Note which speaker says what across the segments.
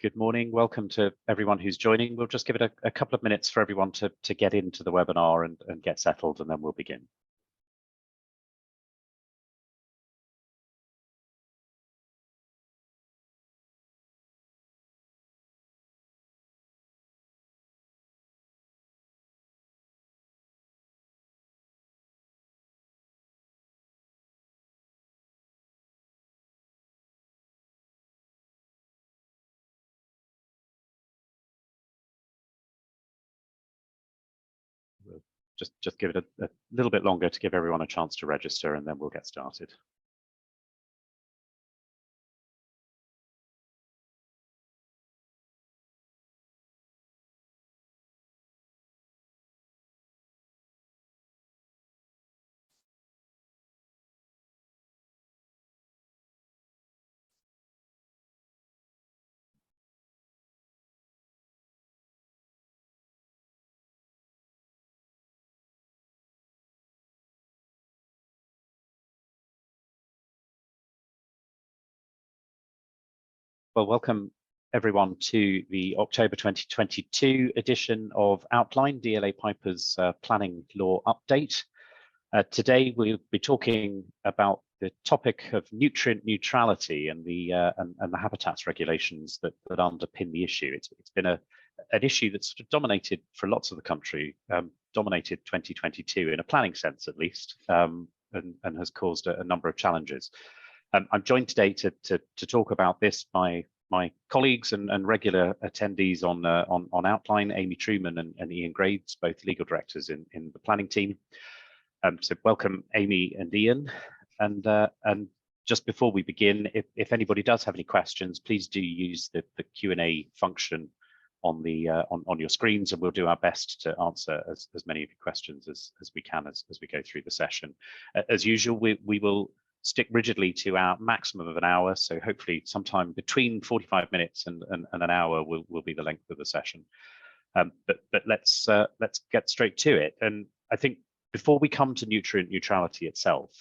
Speaker 1: Good morning. Welcome to everyone who's joining. We'll just give it a couple of minutes for everyone to get into the webinar and get settled, and then we'll begin. We'll just give it a little bit longer to give everyone a chance to register, and then we'll get started. Well, welcome everyone to the October 2022 edition of Outline, DLA Piper's planning law update. Today we'll be talking about the topic of nutrient neutrality and the habitats regulations that underpin the issue. It's been an issue that's sort of dominated for lots of the country, dominated 2022 in a planning sense at least, and has caused a number of challenges. I'm joined today to talk about this by my colleagues and regular attendees on Outline, Amy Truman and Ian Graves, both legal directors in the planning team. So welcome, Amy and Ian. And just before we begin, if anybody does have any questions, please do use the Q&A function on your screens, and we'll do our best to answer as many of your questions as we can as we go through the session. As usual, we will stick rigidly to our maximum of an hour, so hopefully sometime between 45 minutes and an hour will be the length of the session. But let's get straight to it. And I think before we come to nutrient neutrality itself,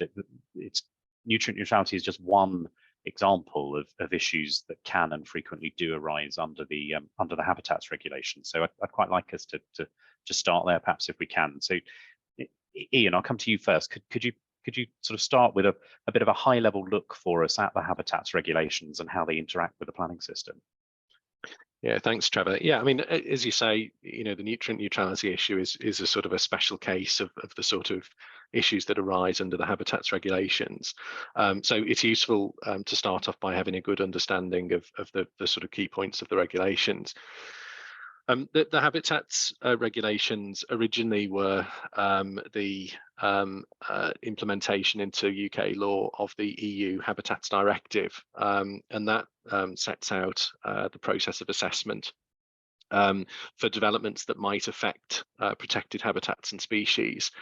Speaker 1: nutrient neutrality is just one example of issues that can and frequently do arise under the habitats regulation. So I'd quite like us to start there, perhaps, if we can. So Ian, I'll come to you first. Could you sort of start with a bit of a high level look for us at the habitats regulations and how they interact with the planning system?
Speaker 2: Yeah, thanks, Trevor. Yeah, I mean, as you say, the nutrient neutrality issue is a sort of a special case of the sort of issues that arise under the habitats regulations. So it's useful to start off by having a good understanding of the sort of key points of the regulations. The habitats regulations originally were the implementation into UK law of the EU Habitats Directive, and that sets out the process of assessment for developments that might affect protected habitats and species.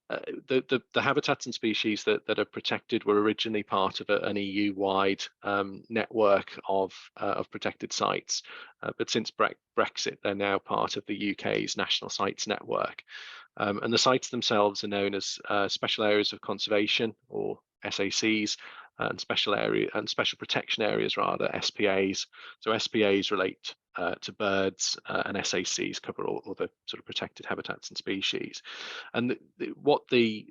Speaker 2: The habitats and species that are protected were originally part of an EU-wide network of protected sites, but since Brexit, they're now part of the UK's National Sites Network. And the sites themselves are known as Special Areas of Conservation, or SACs, and special protection areas, rather, SPAs. So SPAs relate to birds, and SACs cover all the sort of protected habitats and species. And what the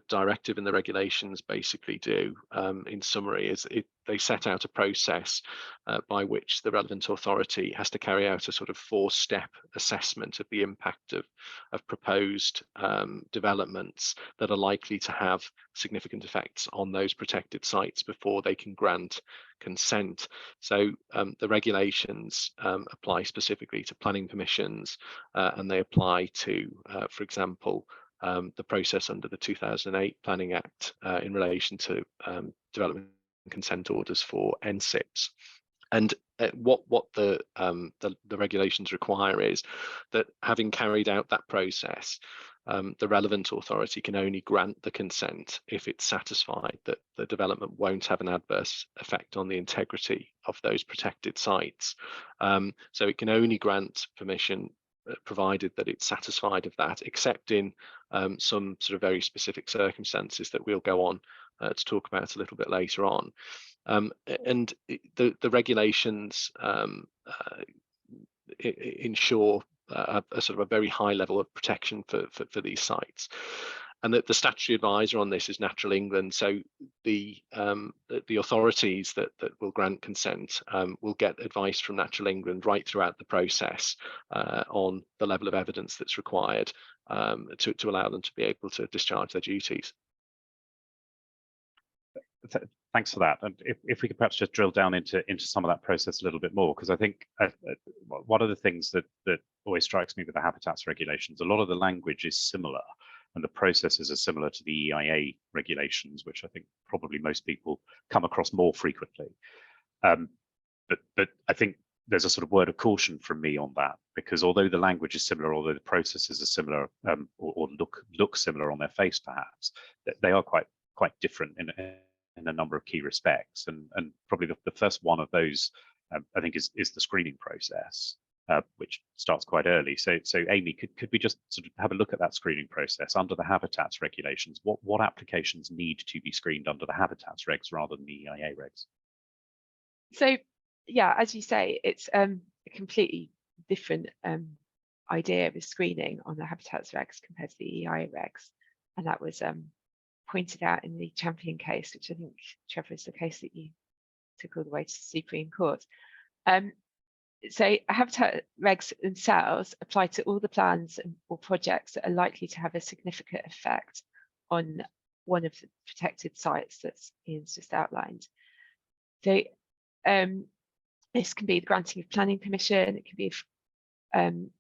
Speaker 2: directive and the regulations basically do, in summary, is they set out a process by which the relevant authority has to carry out a sort of 4-step assessment of the impact of proposed developments that are likely to have significant effects on those protected sites before they can grant consent. So the regulations apply specifically to planning permissions, and they apply to, for example, the process under the 2008 Planning Act in relation to development consent orders for NSIPs. And what the regulations require is that, having carried out that process, the relevant authority can only grant the consent if it's satisfied that the development won't have an adverse effect on the integrity of those protected sites. So it can only grant permission provided that it's satisfied of that, except in some sort of very specific circumstances that we'll go on to talk about a little bit later on. And the regulations ensure a sort of a very high level of protection for these sites. And that the statutory advisor on this is Natural England. So the authorities that will grant consent will get advice from Natural England right throughout the process on the level of evidence that's required to allow them to be able to discharge their duties.
Speaker 1: Thanks for that. And if we could perhaps just drill down into some of that process a little bit more, because I think one of the things that always strikes me with the habitats regulations, a lot of the language is similar and the processes are similar to the EIA regulations, which I think probably most people come across more frequently. But I think there's a sort of word of caution from me on that, because although the language is similar, although the processes are similar or look similar on their face, perhaps, they are quite different in a number of key respects. And probably the first one of those, I think, is the screening process, which starts quite early. So Amy, could we just sort of have a look at that screening process under the habitats regulations? What applications need to be screened under the habitats regs rather than the EIA regs?
Speaker 3: So yeah, as you say, it's a completely different idea of screening on the habitats regs compared to the EIA regs, and that was pointed out in the Champion case, which I think, Trevor, is the case that you took all the way to the Supreme Court. So habitat regs themselves apply to all the plans or projects that are likely to have a significant effect on one of the protected sites that Ian's just outlined. So this can be the granting of planning permission, it can be can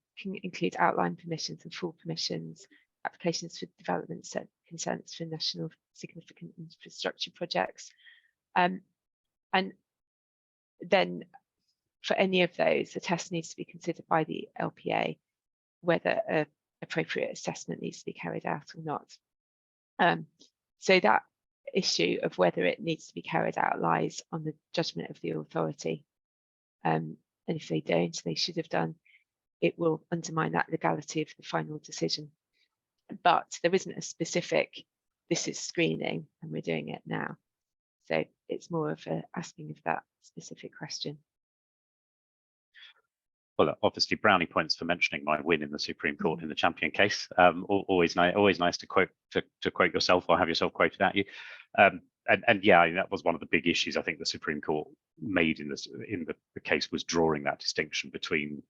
Speaker 3: include outline permissions and full permissions, applications for development consents for national significant infrastructure projects. And then for any of those, the test needs to be considered by the LPA, whether an appropriate assessment needs to be carried out or not. So that issue of whether it needs to be carried out lies on the judgment of the authority. And if they don't, they should have done, it will undermine that legality of the final decision. But there isn't a specific, this is screening and we're doing it now. So it's more of asking of that specific question.
Speaker 1: Well, obviously, brownie points for mentioning my win in the Supreme Court in the Champion case. Always nice to quote yourself or have yourself quoted at you. And yeah, that was one of the big issues I think the Supreme Court made in the case, was drawing that distinction between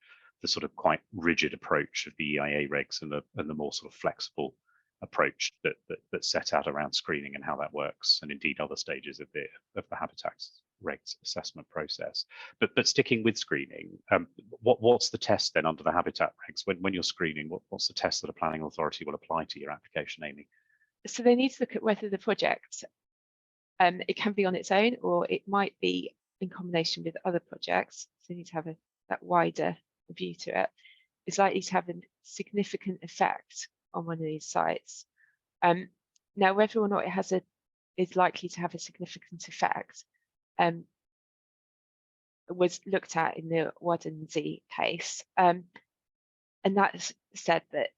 Speaker 1: the sort of quite rigid approach of the EIA regs and the more sort of flexible approach that set out around screening and how that works, and indeed other stages of the habitats regs assessment process. But sticking with screening, what's the test then under the habitat regs when you're screening? What's the test that a planning authority will apply to your application, Amy?
Speaker 3: So they need to look at whether the project, it can be on its own or it might be in combination with other projects. So you need to have that wider view to it. It's likely to have a significant effect on one of these sites. Now, whether or not it is likely to have a significant effect was looked at in the Wadden-Z case. And that said that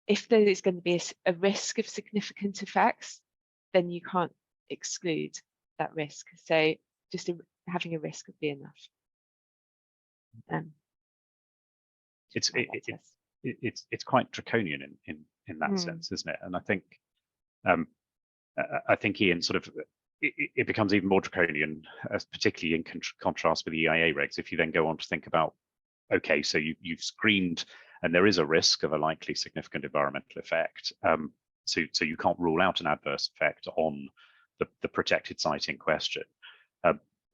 Speaker 3: if there is going to be a risk of significant effects, then you can't exclude that risk. So just having a risk would be enough.
Speaker 1: It's quite draconian in that sense, isn't it? And I think Ian, sort of, it becomes even more draconian, particularly in contrast with the EIA regs. If you then go on to think about, okay, so you've screened and there is a risk of a likely significant environmental effect, so you can't rule out an adverse effect on the protected site in question.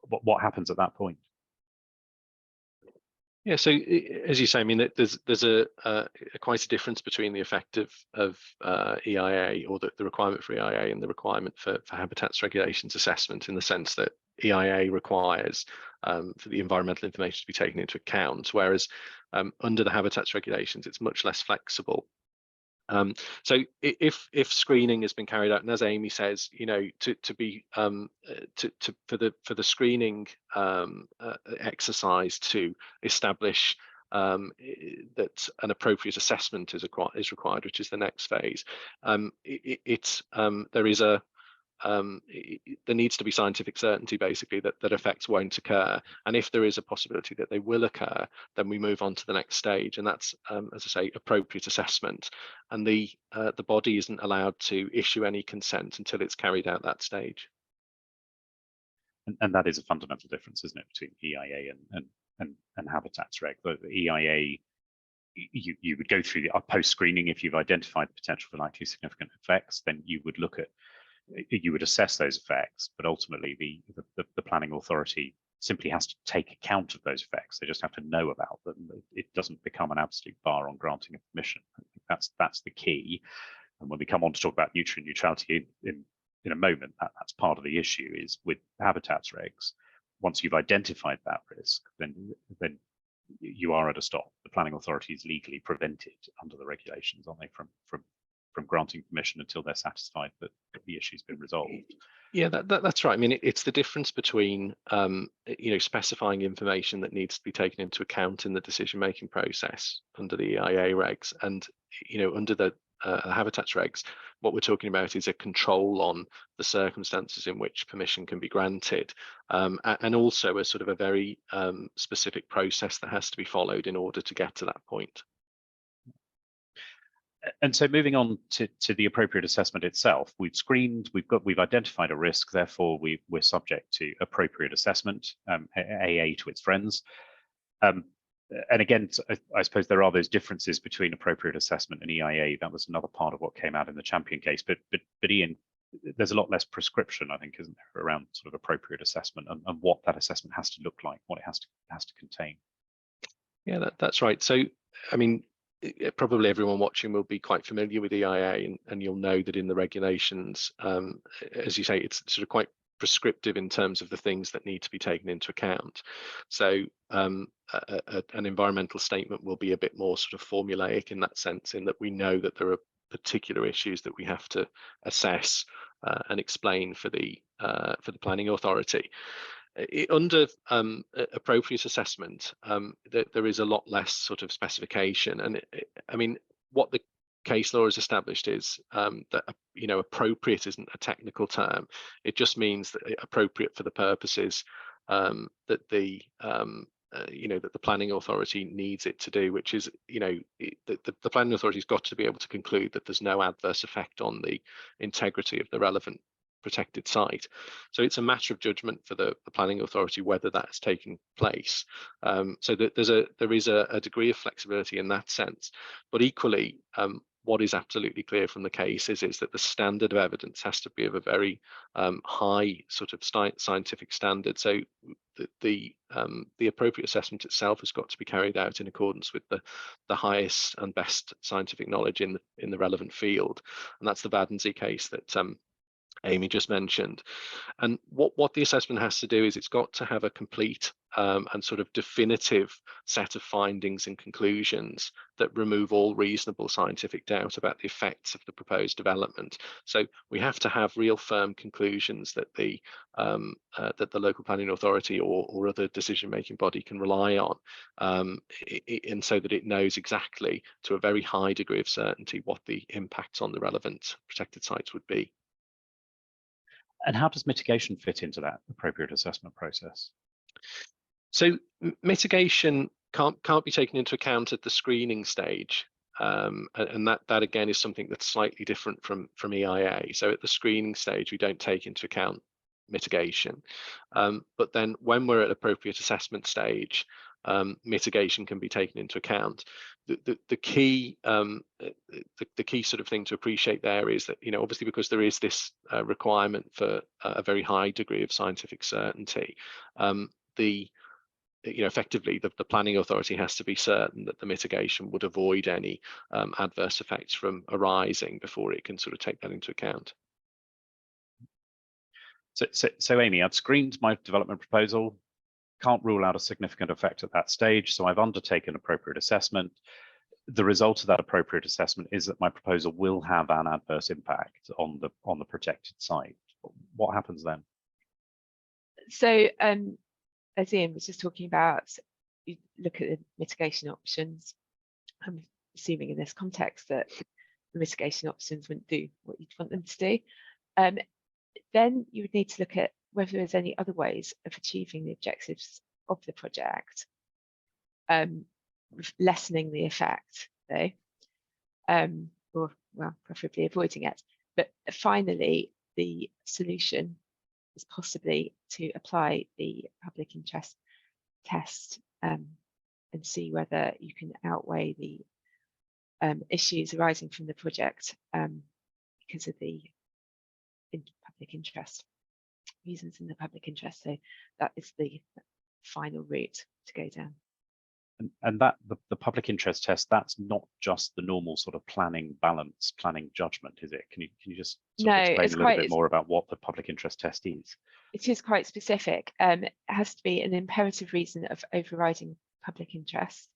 Speaker 1: What happens at that point?
Speaker 2: Yeah, so as you say, I mean, there's a quite a difference between the effect of EIA, or the requirement for EIA, and the requirement for habitats regulations assessment, in the sense that EIA requires for the environmental information to be taken into account, whereas under the habitats regulations, it's much less flexible. So if screening has been carried out, and as Amy says, you know, for the screening exercise to establish that an appropriate assessment is required, which is the next phase, there is a there needs to be scientific certainty, basically, that effects won't occur. And if there is a possibility that they will occur, then we move on to the next stage, and that's, as I say, appropriate assessment. And the body isn't allowed to issue any consent until it's carried out that stage.
Speaker 1: And that is a fundamental difference, isn't it, between EIA and Habitats Reg? The EIA, you would go through the post-screening. If you've identified potential for likely significant effects, then you would assess those effects, but ultimately the planning authority simply has to take account of those effects. They just have to know about them. It doesn't become an absolute bar on granting a permission. I think that's the key. And when we come on to talk about neutrality in a moment, that's part of the issue. Is with habitats regs, once you've identified that risk, then you are at a stop. The planning authority is legally prevented under the regulations, aren't they, from granting permission until they're satisfied that the issue's been resolved.
Speaker 2: Yeah, that's right. I mean, it's the difference between specifying information that needs to be taken into account in the decision-making process under the EIA regs, and under the habitats regs, what we're talking about is a control on the circumstances in which permission can be granted, and also a sort of a very specific process that has to be followed in order to get to that point.
Speaker 1: And so moving on to the appropriate assessment itself, we've screened, we've identified a risk, therefore we're subject to appropriate assessment, AA to its friends. And again, I suppose there are those differences between appropriate assessment and EIA. That was another part of what came out in the Champion case. But Ian, there's a lot less prescription, I think, isn't there, around sort of appropriate assessment and what that assessment has to look like, what it has to contain.
Speaker 2: Yeah, that's right. So, I mean, probably everyone watching will be quite familiar with EIA, and you'll know that in the regulations, as you say, it's sort of quite prescriptive in terms of the things that need to be taken into account. So an environmental statement will be a bit more sort of formulaic in that sense, in that we know that there are particular issues that we have to assess and explain for the planning authority. Under appropriate assessment, there is a lot less sort of specification, and I mean, what the case law has established is that appropriate isn't a technical term. It just means that appropriate for the purposes that the that the planning authority needs it to do, which is the planning authority's got to be able to conclude that there's no adverse effect on the integrity of the relevant protected site. So it's a matter of judgment for the planning authority whether that's taken place. So that there is a degree of flexibility in that sense, but equally what is absolutely clear from the case is that the standard of evidence has to be of a very high sort of scientific standard. So the appropriate assessment itself has got to be carried out in accordance with the highest and best scientific knowledge in the relevant field, and that's the Vadensee case that Amy just mentioned. And what the assessment has to do is it's got to have a complete and sort of definitive set of findings and conclusions that remove all reasonable scientific doubt about the effects of the proposed development. So we have to have real firm conclusions that the local planning authority or other decision-making body can rely on, and so that it knows exactly, to a very high degree of certainty, what the impacts on the relevant protected sites would be.
Speaker 1: And how does mitigation fit into that appropriate assessment process?
Speaker 2: So mitigation can't be taken into account at the screening stage, and that again is something that's slightly different from EIA. So at the screening stage, we don't take into account mitigation, but then when we're at appropriate assessment stage, mitigation can be taken into account. The key sort of thing to appreciate there is that, obviously, because there is this requirement for a very high degree of scientific certainty, effectively the planning authority has to be certain that the mitigation would avoid any adverse effects from arising before it can sort of take that into account.
Speaker 1: So Amy, I've screened my development proposal, can't rule out a significant effect at that stage, so I've undertaken appropriate assessment. The result of that appropriate assessment is that my proposal will have an adverse impact on the protected site. What happens then? So
Speaker 3: as Ian was just talking about, you look at the mitigation options. I'm assuming in this context that the mitigation options wouldn't do what you'd want them to do. then you would need to look at whether there's any other ways of achieving the objectives of the project, lessening the effect, though, or well, preferably avoiding it. But finally, the solution is possibly to apply the public interest test and see whether you can outweigh the issues arising from the project because of the public interest, reasons in the public interest. So that is the final route to go down.
Speaker 1: And that the public interest test, that's not just the normal sort of planning balance, planning judgment, is it? Can you just sort of explain a little bit more about what the public interest test is?
Speaker 3: It is quite specific. It has to be an imperative reason of overriding public interest.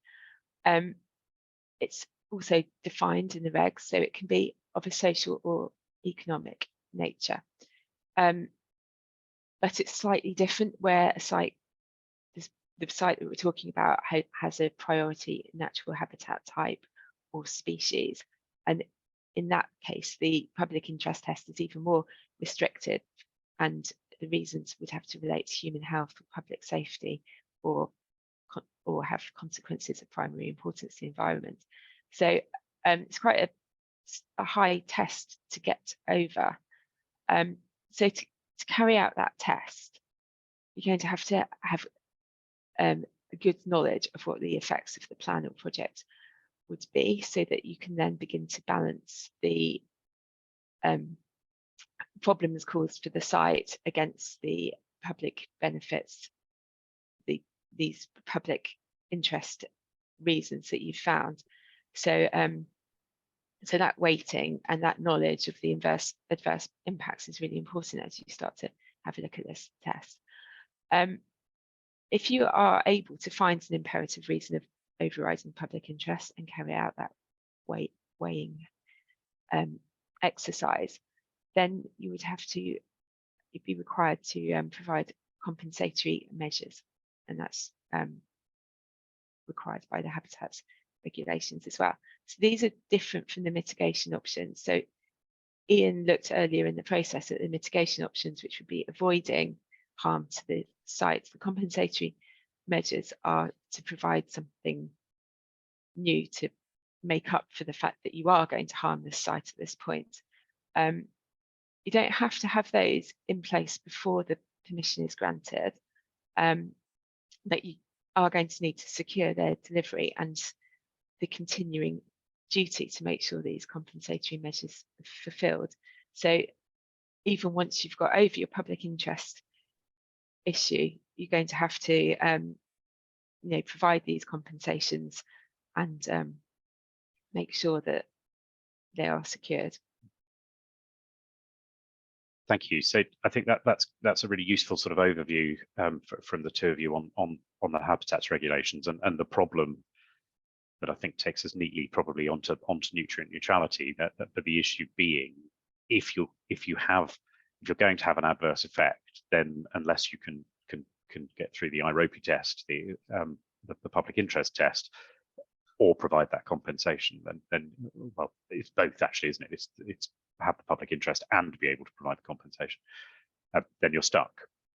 Speaker 3: It's also defined in the regs, so it can be of a social or economic nature. But it's slightly different where a site, the site that we're talking about has a priority natural habitat type or species. And in that case, the public interest test is even more restricted, and the reasons would have to relate to human health or public safety or have consequences of primary importance to the environment. So it's quite a high test to get over. So to carry out that test, you're going to have a good knowledge of what the effects of the plan or project would be, so that you can then begin to balance the problems caused for the site against the public benefits, these public interest reasons that you've found. So so that weighting and that knowledge of the adverse impacts is really important as you start to have a look at this test. If you are able to find an imperative reason of overriding public interest and carry out that weighing exercise, then you would have to, you'd be required to provide compensatory measures, and that's required by the habitats regulations as well. So these are different from the mitigation options. So Ian looked earlier in the process at the mitigation options, which would be avoiding harm to the sites. The compensatory measures are to provide something new to make up for the fact that you are going to harm the site at this point. You don't have to have those in place before the permission is granted, that you are going to need to secure their delivery and the continuing duty to make sure these compensatory measures are fulfilled. So even once you've got over your public interest issue, you're going to have to you know, provide these compensations and make sure that they are secured.
Speaker 1: Thank you. So I think that's a really useful sort of overview from the two of you on the habitats regulations and the problem that I think takes us neatly probably onto nutrient neutrality. But the issue being, if you're going to have an adverse effect, then unless you can get through the IROPI test, the public interest test, or provide that compensation, then well, it's both actually, isn't it? It's have the public interest and be able to provide the compensation. Then you're stuck,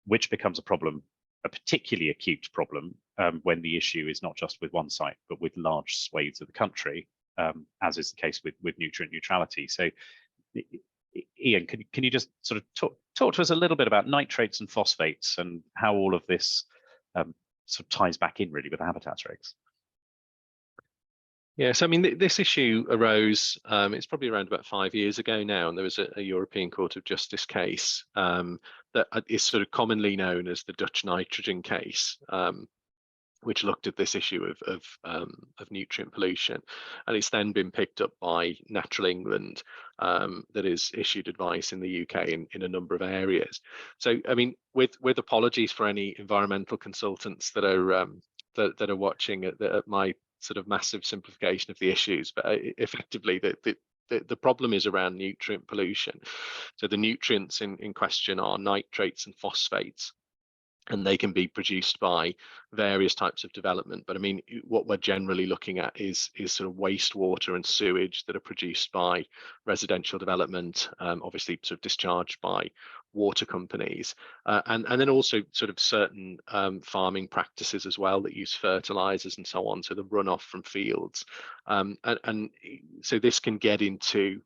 Speaker 1: which becomes a problem, a particularly acute problem when the issue is not just with one site, but with large swathes of the country, as is the case with nutrient neutrality. So, Ian, can you just sort of talk to us a little bit about nitrates and phosphates and how all of this sort of ties back in really with the habitats regs?
Speaker 2: Yes, I mean, this issue arose, it's probably around about 5 years ago now, and there was a European Court of Justice case that is sort of commonly known as the Dutch nitrogen case, which looked at this issue of nutrient pollution. And it's then been picked up by Natural England, that has issued advice in the UK in a number of areas. So, I mean, with apologies for any environmental consultants that are that are watching at my sort of massive simplification of the issues, but effectively the problem is around nutrient pollution. So the nutrients in question are nitrates and phosphates. and they can be produced by various types of development. But I mean, what we're generally looking at is sort of wastewater and sewage that are produced by residential development, obviously sort of discharged by water companies, and then also sort of certain farming practices as well that use fertilizers and so on, so the runoff from fields, and so this can get into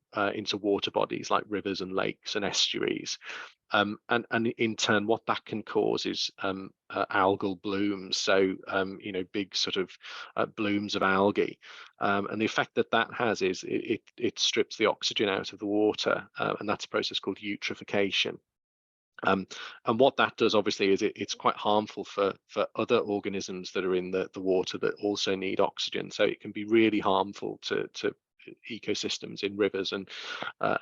Speaker 2: water bodies like rivers and lakes and estuaries. And in turn, what that can cause is algal blooms, so big sort of blooms of algae, and the effect that that has is it strips the oxygen out of the water, and that's a process called eutrophication. And what that does, obviously, is it's quite harmful for other organisms that are in the water that also need oxygen. So it can be really harmful to ecosystems in rivers and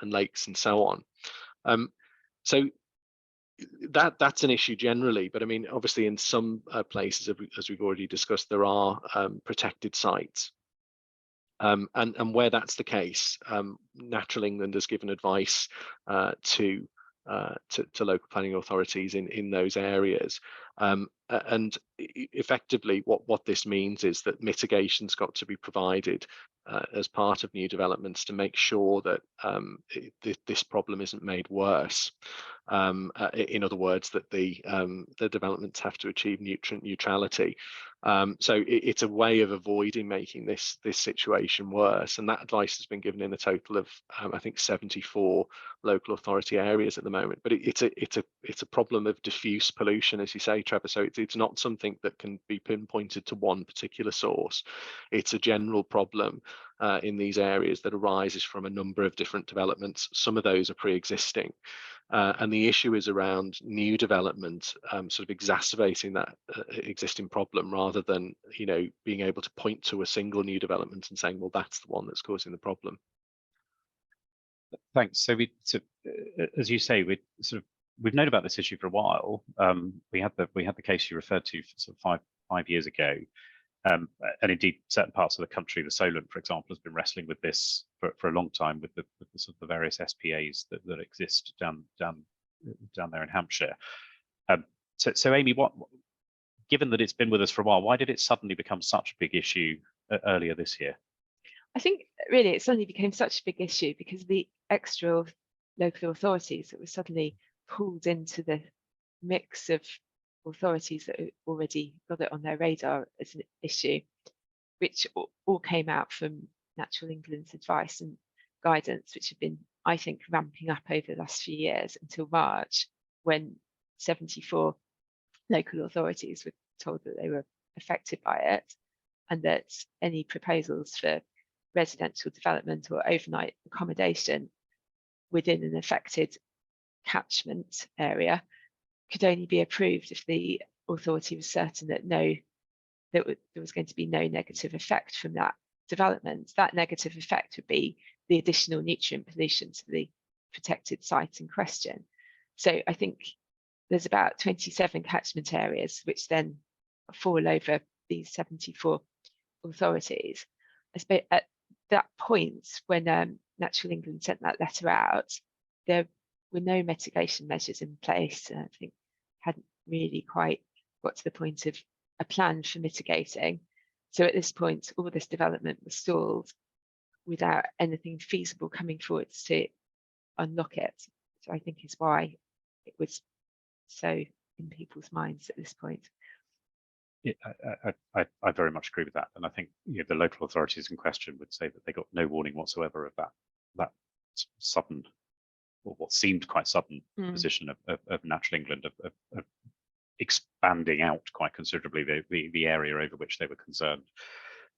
Speaker 2: lakes and so on. So that's an issue generally, but I mean, obviously, in some places, as we've already discussed, there are protected sites. And where that's the case, Natural England has given advice to local planning authorities in those areas, and effectively what this means is that mitigation's got to be provided as part of new developments to make sure that this problem isn't made worse. In other words, that the developments have to achieve nutrient neutrality. So it's a way of avoiding making this situation worse, and that advice has been given in a total of I think 74 local authority areas at the moment. But it's a problem of diffuse pollution, as you say, Trevor. So it's not something that can be pinpointed to one particular source. It's a general problem in these areas that arises from a number of different developments. Some of those are pre-existing. And the issue is around new development sort of exacerbating that existing problem, rather than being able to point to a single new development and saying, well, that's the one that's causing the problem.
Speaker 1: Thanks. So as you say, we've known about this issue for a while. We had the case you referred to sort of five years ago. And indeed, certain parts of the country, the Solent, for example, has been wrestling with this for a long time, with the sort of the various SPAs that exist down there in Hampshire. So Amy, given that it's been with us for a while, why did it suddenly become such a big issue earlier this year?
Speaker 3: I think really it suddenly became such a big issue because of the extra local authorities that were suddenly pulled into the mix of authorities that already got it on their radar as an issue, which all came out from Natural England's advice and guidance, which have been, I think, ramping up over the last few years until March, when 74 local authorities were told that they were affected by it, and that any proposals for residential development or overnight accommodation within an affected catchment area could only be approved if the authority was certain that there was going to be no negative effect from that development. That negative effect would be the additional nutrient pollution to the protected site in question. So I think there's about 27 catchment areas which then fall over these 74 authorities. At that point, when Natural England sent that letter out, there were no mitigation measures in place. I think hadn't really quite got to the point of a plan for mitigating. So at this point, all this development was stalled without anything feasible coming forwards to unlock it. So I think is why it was so in people's minds at this point.
Speaker 1: Yeah, I very much agree with that, and I think the local authorities in question would say that they got no warning whatsoever of that sudden, or what seemed quite sudden, position of Natural England of expanding out quite considerably the area over which they were concerned.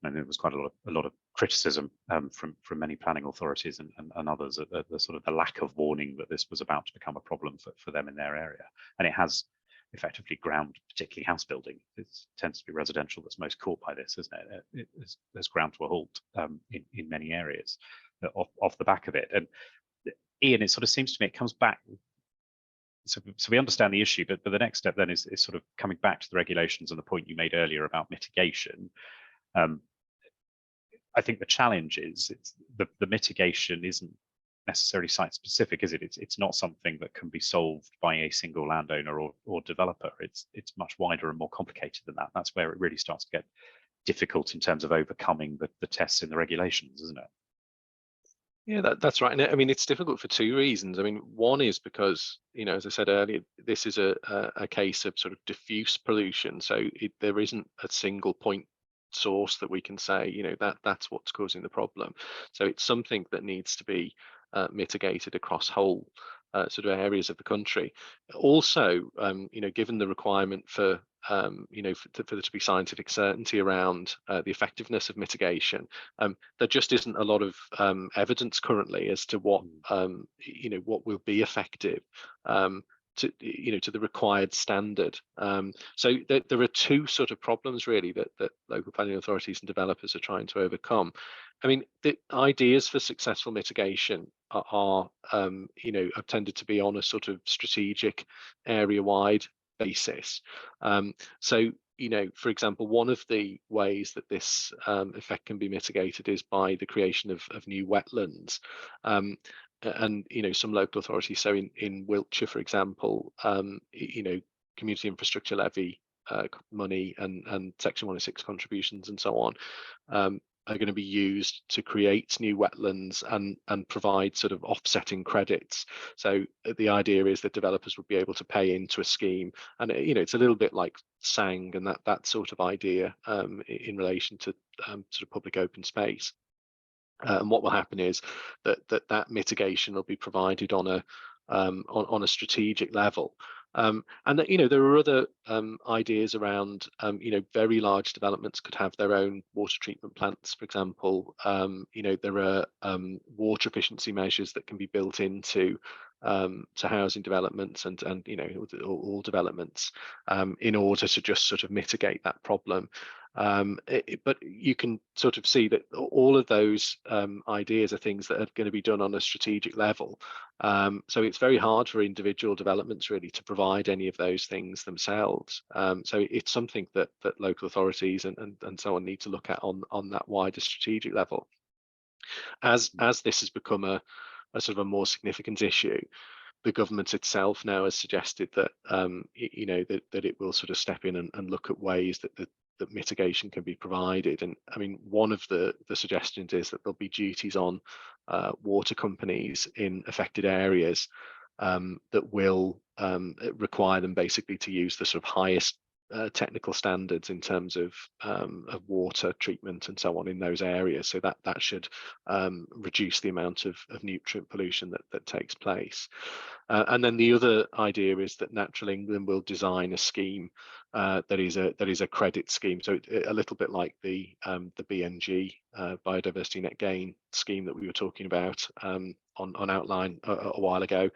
Speaker 1: And there was quite a lot of criticism from many planning authorities and others at the sort of the lack of warning that this was about to become a problem for them in their area. And it has effectively ground, particularly house building. It tends to be residential that's most caught by this, isn't it? There's ground to a halt in many areas off the back of it. And Ian, it sort of seems to me it comes back. So we understand the issue, but the next step then is sort of coming back to the regulations and the point you made earlier about mitigation. I think the challenge is the mitigation isn't necessarily site specific, is it? It's not something that can be solved by a single landowner or developer. It's much wider and more complicated than that. That's where it really starts to get difficult in terms of overcoming the tests in the regulations, isn't it?
Speaker 2: Yeah, that's right. And I mean, it's difficult for two reasons. I mean, one is because, as I said earlier, this is a case of sort of diffuse pollution. So there isn't a single point source that we can say, that's what's causing the problem. So it's something that needs to be mitigated across whole sort of areas of the country. Also, given the requirement for for there to be scientific certainty around the effectiveness of mitigation, there just isn't a lot of evidence currently as to what what will be effective to the required standard. So there are two sort of problems really that local planning authorities and developers are trying to overcome. I mean, the ideas for successful mitigation are have tended to be on a sort of strategic area-wide basis. So, for example, one of the ways that this effect can be mitigated is by the creation of new wetlands. And some local authorities, so in Wiltshire, for example, community infrastructure levy money and Section 106 contributions and so on are going to be used to create new wetlands and provide sort of offsetting credits. So the idea is that developers would be able to pay into a scheme, and it's a little bit like SANG and that sort of idea in relation to sort of public open space. And what will happen is that mitigation will be provided on a strategic level. And that, there are other ideas around, very large developments could have their own water treatment plants, for example. There are water efficiency measures that can be built into to housing developments and all developments in order to just sort of mitigate that problem. But you can sort of see that all of those ideas are things that are going to be done on a strategic level. So it's very hard for individual developments really to provide any of those things themselves. So it's something that local authorities and so on need to look at on that wider strategic level. As this has become a sort of a more significant issue, the government itself now has suggested that that it will sort of step in and look at ways that mitigation can be provided. And I mean, one of the suggestions is that there'll be duties on water companies in affected areas that will require them basically to use the sort of highest technical standards in terms of water treatment and so on in those areas. So that should reduce the amount of nutrient pollution that takes place. And then the other idea is that Natural England will design a scheme that is a credit scheme. So a little bit like the BNG biodiversity net gain scheme that we were talking about on Outline a while ago,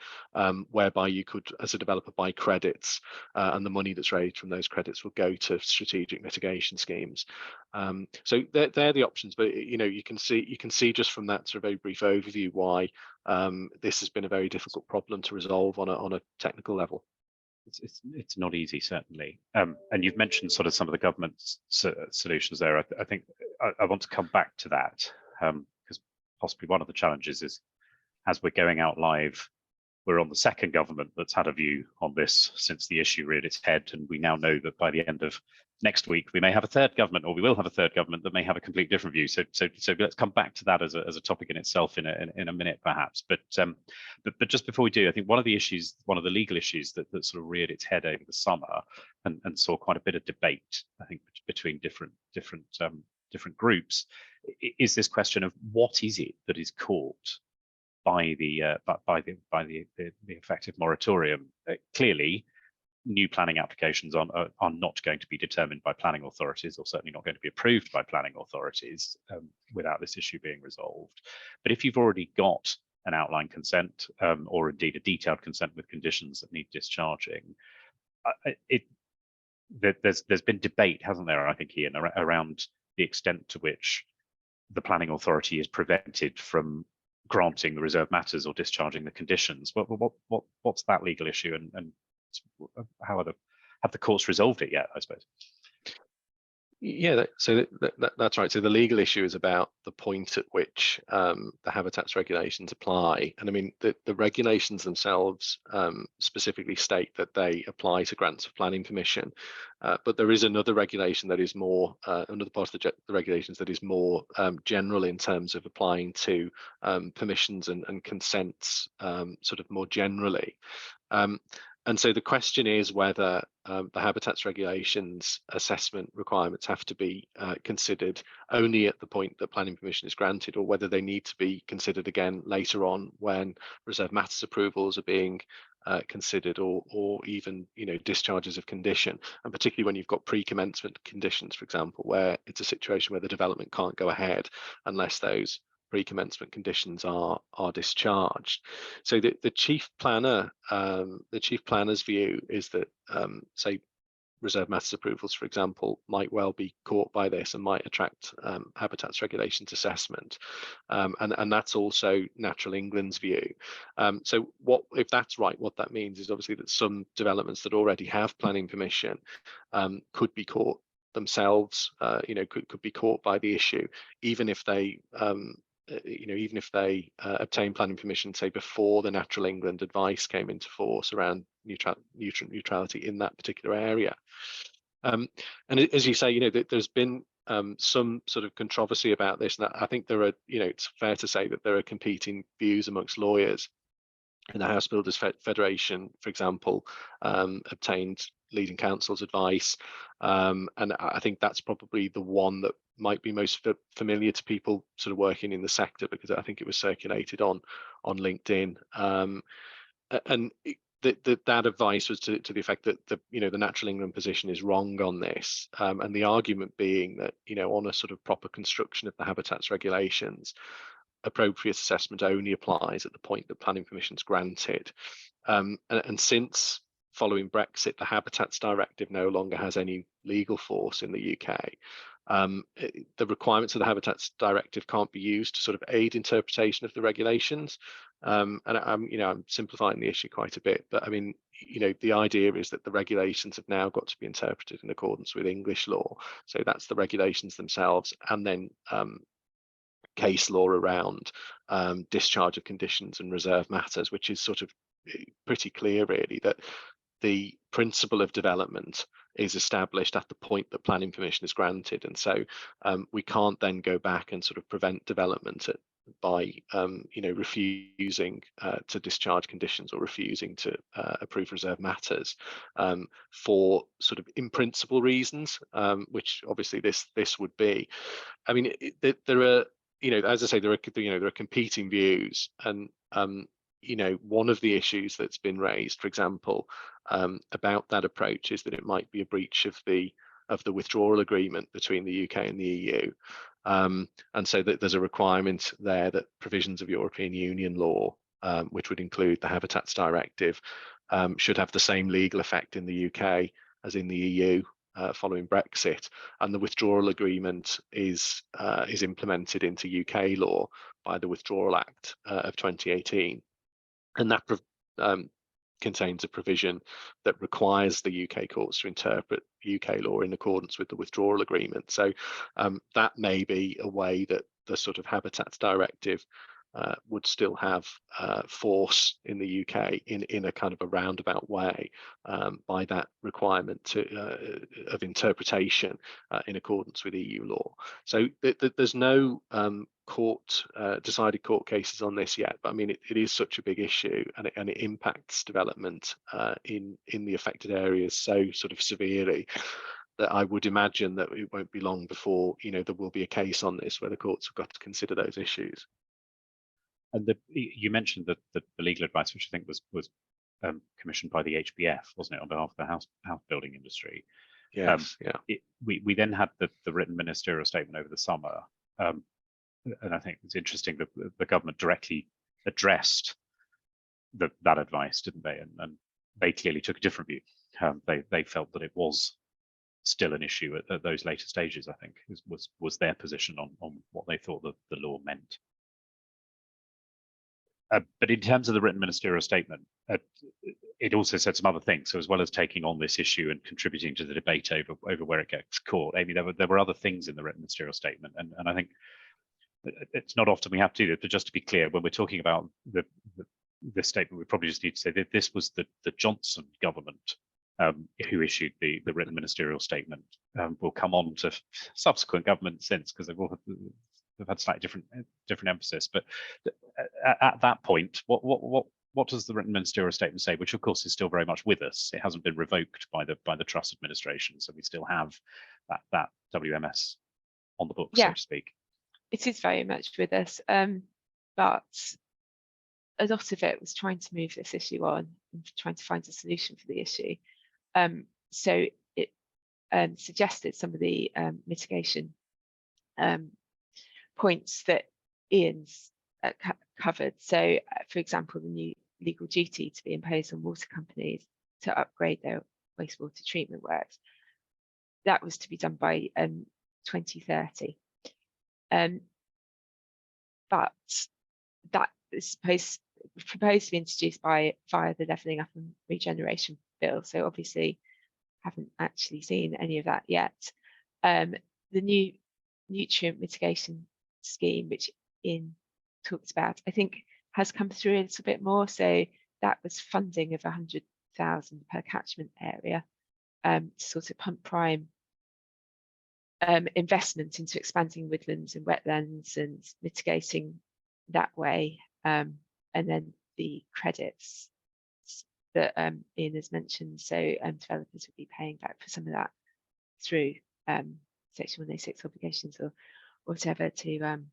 Speaker 2: whereby you could, as a developer, buy credits, and the money that's raised from those credits will go to strategic mitigation schemes. So they're the options, but you can see just from that sort of very brief overview why this has been a very difficult problem to resolve on a technical level.
Speaker 1: It's not easy, certainly. And you've mentioned sort of some of the government's solutions there. I think I want to come back to that because possibly one of the challenges is, as we're going out live, we're on the second government that's had a view on this since the issue reared its head, and we now know that by the end of next week we may have a third government, or we will have a third government that may have a completely different view. So let's come back to that as a topic in itself in a minute, perhaps. But just before we do, I think one of the legal issues that sort of reared its head over the summer and saw quite a bit of debate, I think, between different groups, is this question of what is it that is caught by the effective moratorium. Clearly, new planning applications are not going to be determined by planning authorities, or certainly not going to be approved by planning authorities without this issue being resolved. But if you've already got an outline consent, or indeed a detailed consent with conditions that need discharging, there's been debate, hasn't there, I think, Ian, around the extent to which the planning authority is prevented from granting the reserved matters or discharging the conditions. What's that legal issue, and how have the courts resolved it yet, I suppose?
Speaker 2: Yeah, that's right. So the legal issue is about the point at which the habitats regulations apply. And I mean, the regulations themselves specifically state that they apply to grants of planning permission. But there is another regulation that is more, another part of the regulations that is more general in terms of applying to permissions and consents sort of more generally. And so the question is whether the habitats regulations assessment requirements have to be considered only at the point that planning permission is granted, or whether they need to be considered again later on when reserve matters approvals are being considered, or even discharges of condition, and particularly when you've got pre-commencement conditions, for example, where it's a situation where the development can't go ahead unless those pre-commencement conditions are discharged. So the chief planner, the chief planner's view is that say reserve matters approvals, for example, might well be caught by this and might attract habitats regulations assessment, and that's also Natural England's view. So what if that's right? What that means is obviously that some developments that already have planning permission could be caught themselves, could be caught by the issue, even if they even if they obtain planning permission, say before the Natural England advice came into force around neutrality in that particular area. And as you say, there's been some sort of controversy about this, and I think there are, it's fair to say that there are competing views amongst lawyers. And the House Builders Federation, for example, obtained leading counsel's advice, and I think that's probably the one that might be most familiar to people sort of working in the sector, because I think it was circulated on LinkedIn, and that advice was to the effect that the Natural England position is wrong on this, and the argument being that on a sort of proper construction of the habitats regulations, appropriate assessment only applies at the point that planning permission is granted, and since following Brexit, the Habitats Directive no longer has any legal force in the UK. The requirements of the Habitats Directive can't be used to sort of aid interpretation of the regulations, and I'm simplifying the issue quite a bit, but I mean, the idea is that the regulations have now got to be interpreted in accordance with English law. So that's the regulations themselves, and then case law around discharge of conditions and reserve matters, which is sort of pretty clear really that the principle of development is established at the point that planning permission is granted, and so we can't then go back and sort of prevent development by refusing to discharge conditions or refusing to approve reserve matters for sort of in principle reasons, which obviously this would be. I mean, there are, as I say, there are competing views, and one of the issues that's been raised, for example, about that approach is that it might be a breach of the withdrawal agreement between the UK and the EU, and so that there's a requirement there that provisions of European Union law, which would include the Habitats Directive, should have the same legal effect in the UK as in the EU. Following Brexit, and the withdrawal agreement is implemented into UK law by the Withdrawal Act of 2018, and that contains a provision that requires the UK courts to interpret UK law in accordance with the withdrawal agreement. So that may be a way that the sort of Habitats Directive would still have force in the UK in a kind of a roundabout way by that requirement of interpretation in accordance with EU law. So there's no decided court cases on this yet, but I mean it is such a big issue, and it impacts development in the affected areas so sort of severely that I would imagine that it won't be long before there will be a case on this where the courts have got to consider those issues.
Speaker 1: And you mentioned that the legal advice, which I think was commissioned by the HBF, wasn't it, on behalf of the house building industry?
Speaker 2: Yes,
Speaker 1: we then had the written ministerial statement over the summer, and I think it's interesting that the government directly addressed that advice, didn't they? And they clearly took a different view. They felt that it was still an issue at those later stages. I think was their position on what they thought the law meant. But in terms of the written ministerial statement, it also said some other things. So as well as taking on this issue and contributing to the debate over where it gets caught, Amy, there were other things in the written ministerial statement, and I think it's not often we have to do this, but just to be clear, when we're talking about this statement, we probably just need to say that this was the Johnson government who issued the written ministerial statement. We'll come on to subsequent governments since, because they've had slightly different emphasis. But at that point, what does the written ministerial statement say? Which of course is still very much with us. It hasn't been revoked by the Truss administration, so we still have that WMS on the books, so to speak.
Speaker 3: It is very much with us, but a lot of it was trying to move this issue on and trying to find a solution for the issue. So it suggested some of the mitigation points that Ian's covered. So, for example, the new legal duty to be imposed on water companies to upgrade their wastewater treatment works. That was to be done by 2030. But that is proposed to be introduced via the Levelling Up and Regeneration Bill. So obviously haven't actually seen any of that yet. The new nutrient mitigation scheme, which Ian talked about, I think has come through a little bit more. So that was funding of 100,000 per catchment area to sort of pump prime investment into expanding woodlands and wetlands and mitigating that way. And then the credits that Ian has mentioned, so developers would be paying back for some of that through Section 106 obligations or whatever to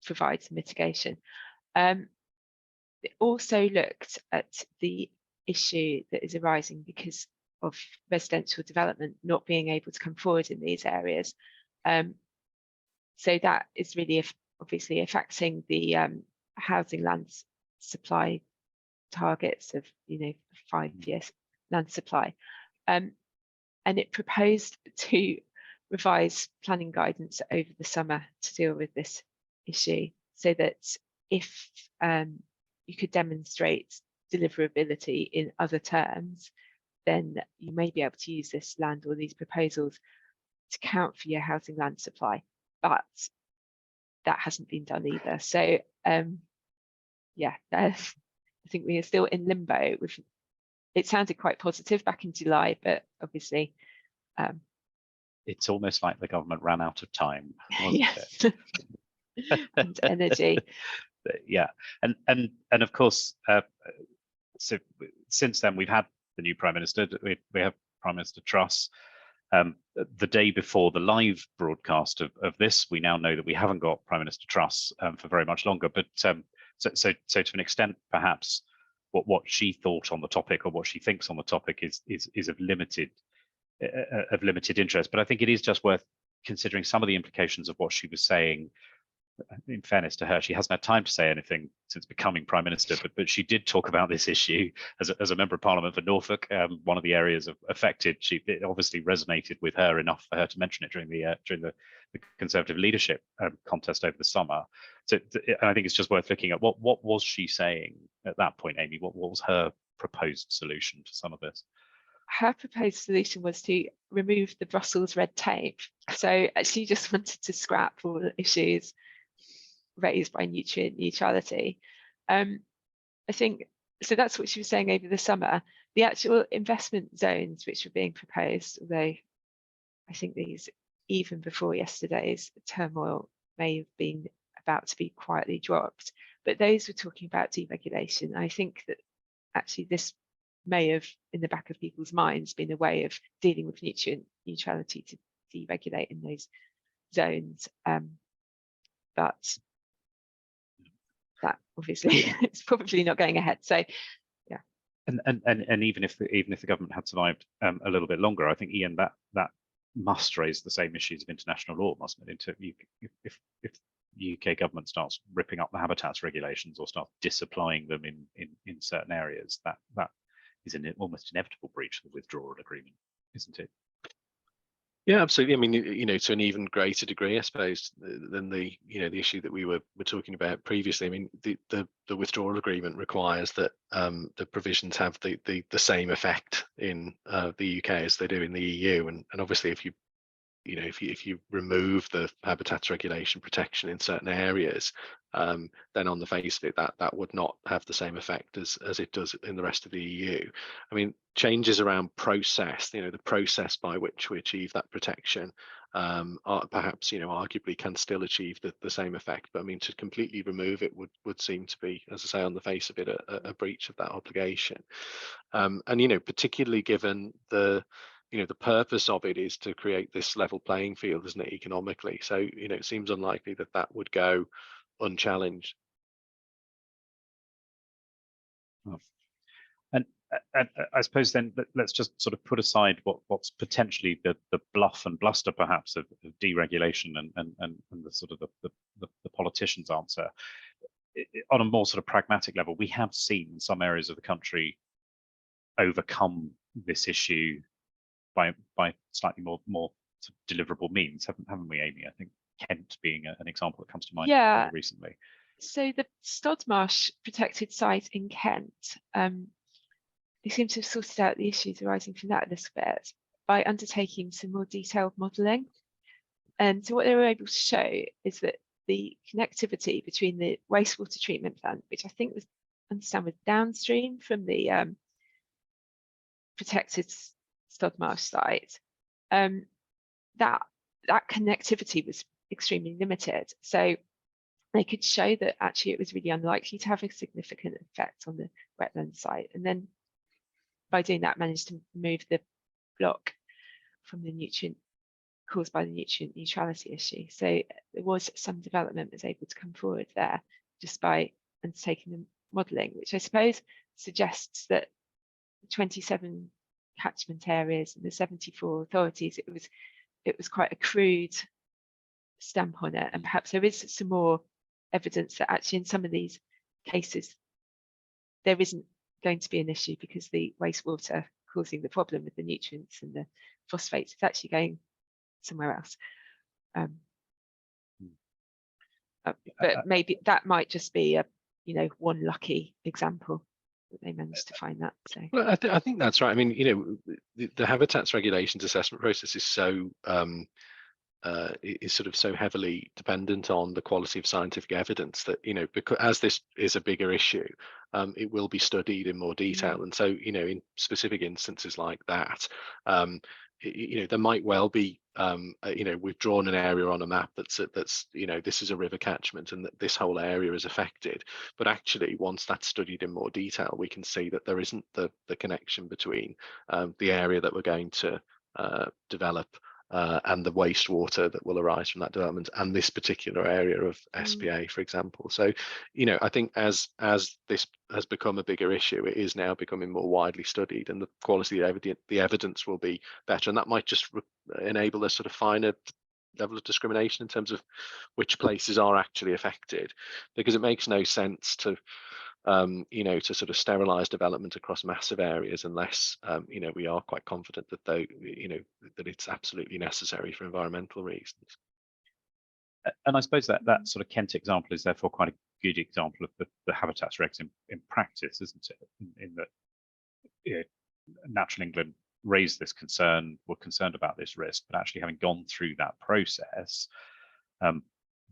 Speaker 3: provide some mitigation. It also looked at the issue that is arising because of residential development not being able to come forward in these areas. So that is really obviously affecting the housing land supply targets of 5 years land supply. And it proposed to revise planning guidance over the summer to deal with this issue, so that if you could demonstrate deliverability in other terms, then you may be able to use this land or these proposals to count for your housing land supply. But that hasn't been done either. So yeah, I think we are still in limbo. It sounded quite positive back in July, but obviously
Speaker 1: it's almost like the government ran out of time, wasn't
Speaker 3: yes.
Speaker 1: it?
Speaker 3: And energy.
Speaker 1: Yeah, and of course, so since then we've had the new Prime Minister. We have Prime Minister Truss. The day before the live broadcast of this, we now know that we haven't got Prime Minister Truss for very much longer. But so to an extent, perhaps what she thought on the topic or what she thinks on the topic is of limited interest. But I think it is just worth considering some of the implications of what she was saying. In fairness to her, she hasn't had time to say anything since becoming Prime Minister, but she did talk about this issue as a Member of Parliament for Norfolk, one of the areas affected. It obviously resonated with her enough for her to mention it during the Conservative leadership contest over the summer. So I think it's just worth looking at what was she saying at that point, Amy? What was her proposed solution to some of this?
Speaker 3: Her proposed solution was to remove the Brussels red tape. So she just wanted to scrap all the issues raised by nutrient neutrality. I think so. That's what she was saying over the summer. The actual investment zones which were being proposed, although I think these, even before yesterday's turmoil, may have been about to be quietly dropped, but those were talking about deregulation. I think that actually this may have, in the back of people's minds, been a way of dealing with nutrient neutrality to deregulate in those zones. But that obviously it's probably not going ahead. So yeah.
Speaker 1: And even if the government had survived a little bit longer, I think, Ian, that must raise the same issues of international law, mustn't it? If the UK government starts ripping up the habitats regulations or starts disapplying them in certain areas, that is an almost inevitable breach of the withdrawal agreement, isn't it?
Speaker 2: Yeah, absolutely. I mean, to an even greater degree, I suppose, than the issue that we were talking about previously. I mean, the withdrawal agreement requires that the provisions have the same effect in the UK as they do in the EU, and obviously, if you remove the habitats regulation protection in certain areas, then on the face of it, that would not have the same effect as it does in the rest of the EU. I mean, changes around process, the process by which we achieve that protection, are perhaps, arguably can still achieve the same effect. But I mean, to completely remove it would seem to be, as I say, on the face of it, a breach of that obligation. And particularly given the purpose of it is to create this level playing field, isn't it, economically? So, it seems unlikely that would go unchallenged.
Speaker 1: And I suppose then let's just sort of put aside what's potentially the bluff and bluster perhaps of deregulation and the sort of the politician's answer. On a more sort of pragmatic level, we have seen some areas of the country overcome this issue by slightly more sort of deliverable means, haven't we, Amy? I think Kent being an example that comes to mind
Speaker 3: Yeah.
Speaker 1: recently.
Speaker 3: So the Stodmarsh protected site in Kent, they seem to have sorted out the issues arising from that a little bit by undertaking some more detailed modelling. And so what they were able to show is that the connectivity between the wastewater treatment plant, which I think was downstream from the protected Stodmarsh site, that connectivity was extremely limited. So they could show that actually it was really unlikely to have a significant effect on the wetland site. And then by doing that, managed to remove the block from the nutrient caused by the nutrient neutrality issue. So there was some development was able to come forward there just by undertaking the modelling, which I suppose suggests that the 27 catchment areas and the 74 authorities, it was quite a crude stamp on it, and perhaps there is some more evidence that actually in some of these cases there isn't going to be an issue because the wastewater causing the problem with the nutrients and the phosphates is actually going somewhere else. But maybe that might just be a one lucky example that they managed to find that. So
Speaker 2: well, I think that's right. I mean, the habitats regulations assessment process is so is sort of so heavily dependent on the quality of scientific evidence that, because as this is a bigger issue, it will be studied in more detail. And so, in specific instances like that, there might well be, we've drawn an area on a map that's this is a river catchment and that this whole area is affected. But actually, once that's studied in more detail, we can see that there isn't the connection between the area that we're going to develop and the wastewater that will arise from that development and this particular area of SPA, for example. So, I think as this has become a bigger issue, it is now becoming more widely studied, and the quality of the evidence will be better, and that might just enable a sort of finer level of discrimination in terms of which places are actually affected, because it makes no sense to to sort of sterilize development across massive areas unless we are quite confident that that it's absolutely necessary for environmental reasons.
Speaker 1: And I suppose that sort of Kent example is therefore quite a good example of the habitats regs in practice, isn't it? In that Natural England raised this concern, were concerned about this risk, but actually having gone through that process,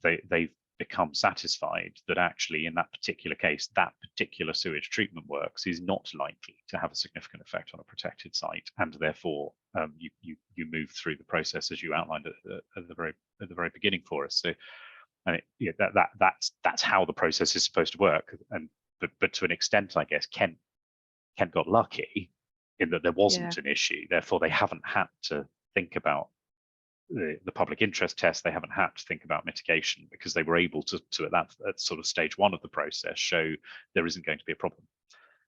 Speaker 1: they've become satisfied that actually in that particular case, that particular sewage treatment works is not likely to have a significant effect on a protected site, and therefore you move through the process as you outlined at the very beginning for us. So that's how the process is supposed to work. And but to an extent, I guess Kent got lucky in that there wasn't an issue. Therefore, they haven't had to think about the public interest test. They haven't had to think about mitigation because they were able to at sort of stage one of the process show there isn't going to be a problem.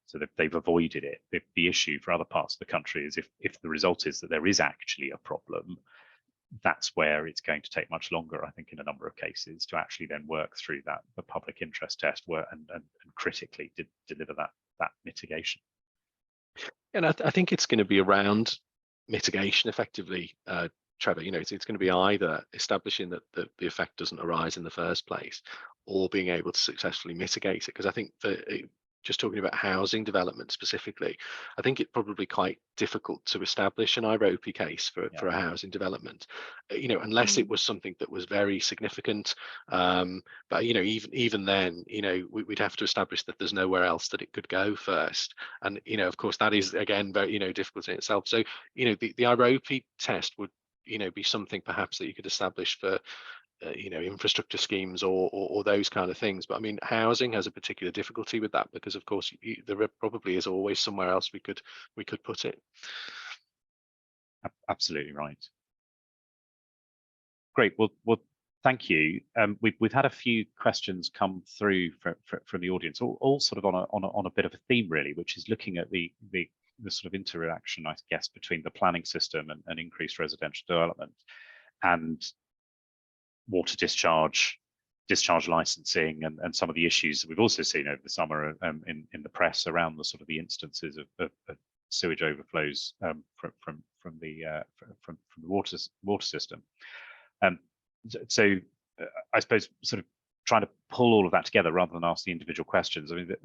Speaker 1: So they've avoided it. The issue for other parts of the country is if the result is that there is actually a problem, that's where it's going to take much longer, I think, in a number of cases, to actually then work through the public interest test and critically deliver that mitigation.
Speaker 2: And I think it's going to be around mitigation effectively, Trevor, you know, it's going to be either establishing that the effect doesn't arise in the first place, or being able to successfully mitigate it. Because I think that just talking about housing development specifically, I think it's probably quite difficult to establish an IROPI case for a housing development, you know, unless it was something that was very significant. But you know, even then, you know, we'd have to establish that there's nowhere else that it could go first, and you know, of course, that is again very, you know, difficult in itself. So you know, the IROPI test would, you know, be something perhaps that you could establish for you know, infrastructure schemes or those kind of things. But I mean, housing has a particular difficulty with that, because of course there probably is always somewhere else we could put it.
Speaker 1: Absolutely right. Great. Well, thank you. We've had a few questions come through from the audience, all sort of on a bit of a theme really, which is looking at the sort of interaction, I guess, between the planning system and increased residential development and water discharge licensing, and some of the issues that we've also seen over the summer in the press around the sort of the instances of sewage overflows from the water system. So I suppose sort of trying to pull all of that together rather than ask the individual questions. I mean,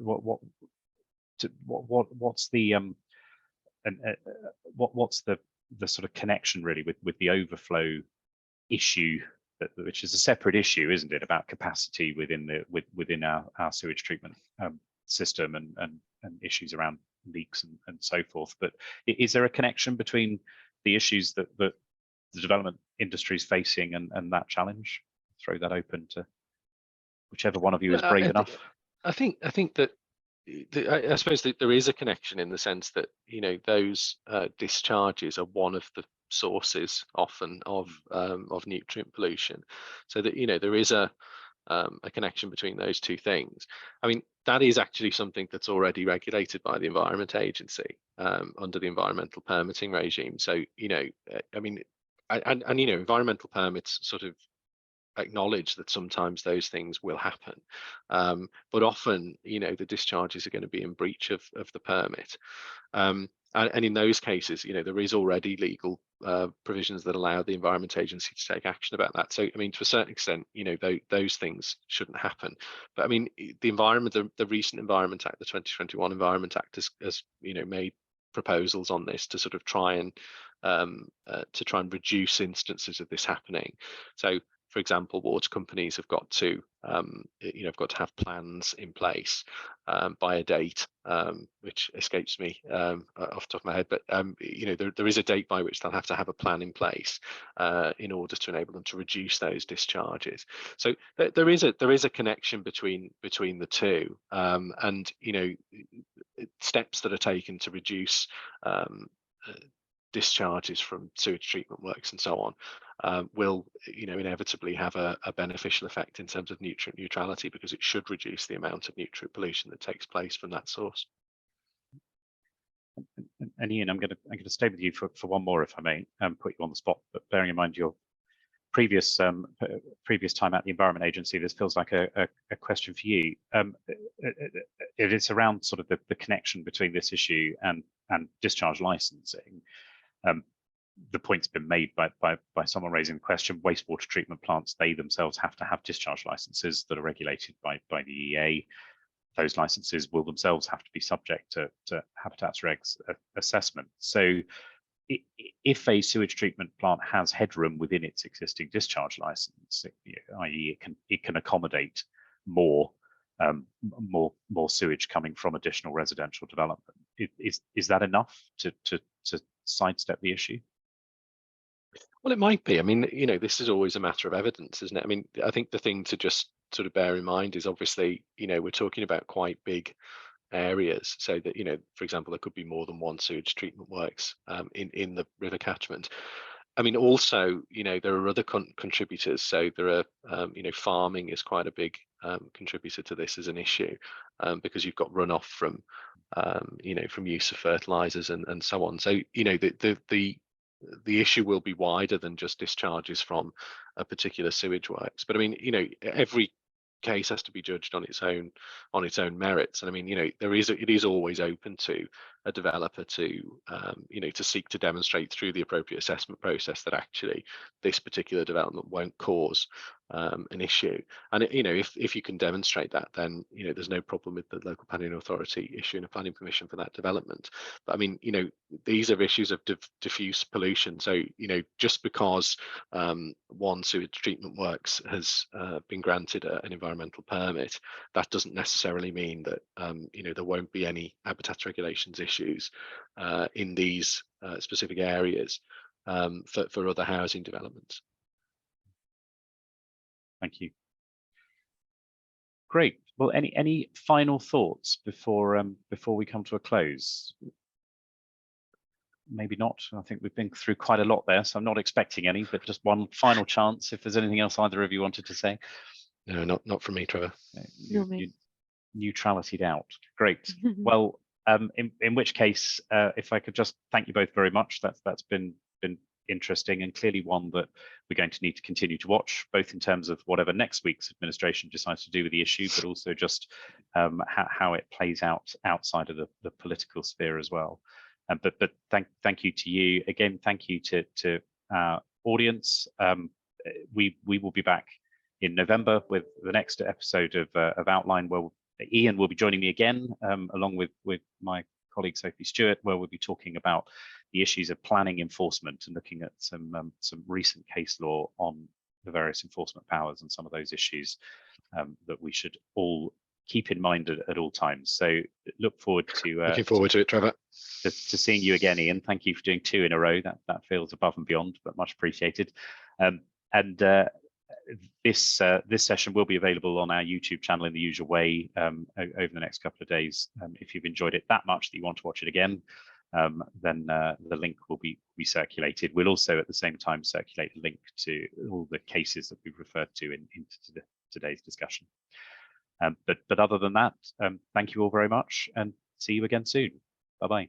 Speaker 1: what's the sort of connection really with the overflow issue, which is a separate issue, isn't it, about capacity within our sewage treatment system and issues around leaks and so forth. But is there a connection between the issues that the development industry is facing and that challenge? Throw that open to whichever one of you is brave enough.
Speaker 2: I think that I suppose that there is a connection in the sense that, you know, those discharges are one of the sources often of nutrient pollution, so that, you know, there is a connection between those two things. I mean, that is actually something that's already regulated by the Environment Agency under the environmental permitting regime. So, you know, I mean, and you know, environmental permits sort of acknowledge that sometimes those things will happen, but often, you know, the discharges are going to be in breach of the permit, and in those cases, you know, there is already legal provisions that allow the Environment Agency to take action about that. So I mean, to a certain extent, you know, those things shouldn't happen. But I mean, the recent Environment Act, the 2021 Environment Act, has you know, made proposals on this to sort of try and reduce instances of this happening. So, for example, water companies have got to, you know, have plans in place by a date, which escapes me off the top of my head. But you know, there is a date by which they'll have to have a plan in place in order to enable them to reduce those discharges. So there is a connection between the two, and you know, steps that are taken to reduce discharges from sewage treatment works and so on will, you know, inevitably have a beneficial effect in terms of nutrient neutrality, because it should reduce the amount of nutrient pollution that takes place from that source.
Speaker 1: And Ian, I'm going to stay with you for one more, if I may, put you on the spot. But bearing in mind your previous time at the Environment Agency, this feels like a question for you. It is around sort of the connection between this issue and discharge licensing. The point's been made by someone raising the question: wastewater treatment plants, they themselves have to have discharge licenses that are regulated by the EA. Those licenses will themselves have to be subject to Habitats Regs assessment. So if a sewage treatment plant has headroom within its existing discharge license, i.e. it can accommodate more sewage coming from additional residential development, is that enough to sidestep the issue?
Speaker 2: Well, it might be. I mean, you know, this is always a matter of evidence, isn't it? I mean, I think the thing to just sort of bear in mind is, obviously, you know, we're talking about quite big areas, so that, you know, for example, there could be more than one sewage treatment works in the river catchment. I mean, also, you know, there are other contributors. So there are, you know, farming is quite a big contributor to this as an issue, because you've got runoff from, you know, from use of fertilizers and so on. So, you know, the issue will be wider than just discharges from a particular sewage works. But I mean, you know, every case has to be judged on its own merits. And I mean, you know, it is always open to a developer to to seek to demonstrate through the appropriate assessment process that actually this particular development won't cause an issue. And if you can demonstrate that, then there's no problem with the local planning authority issuing a planning permission for that development. But I mean, these are issues of diffuse pollution. So just because one sewage treatment works has been granted an environmental permit, that doesn't necessarily mean that there won't be any habitats regulations issues in these specific areas for other housing developments.
Speaker 1: Thank you. Great. Well, any final thoughts before we come to a close? Maybe not. I think we've been through quite a lot there, so I'm not expecting any, but just one final chance if there's anything else either of you wanted to say.
Speaker 2: No, not from me, Trevor.
Speaker 1: Neutrality out. Great. Well, in which case, if I could just thank you both very much. That's been interesting, and clearly one that we're going to need to continue to watch, both in terms of whatever next week's administration decides to do with the issue, but also just how it plays out outside of the political sphere as well. But thank you to you again. Thank you to our audience. We will be back in November with the next episode of Outline, where Ian will be joining me again, along with my colleague Sophie Stewart, where we'll be talking about the issues of planning enforcement and looking at some recent case law on the various enforcement powers and some of those issues that we should all keep in mind at all times. So look forward to
Speaker 2: looking forward to it, Trevor.
Speaker 1: To seeing you again, Ian. Thank you for doing 2 in a row. That feels above and beyond, but much appreciated. This session will be available on our YouTube channel in the usual way over the next couple of days. If you've enjoyed it that much that you want to watch it again, then the link will be circulated. We'll also at the same time circulate a link to all the cases that we've referred to in today's discussion. But other than that, thank you all very much, and see you again soon. Bye-bye.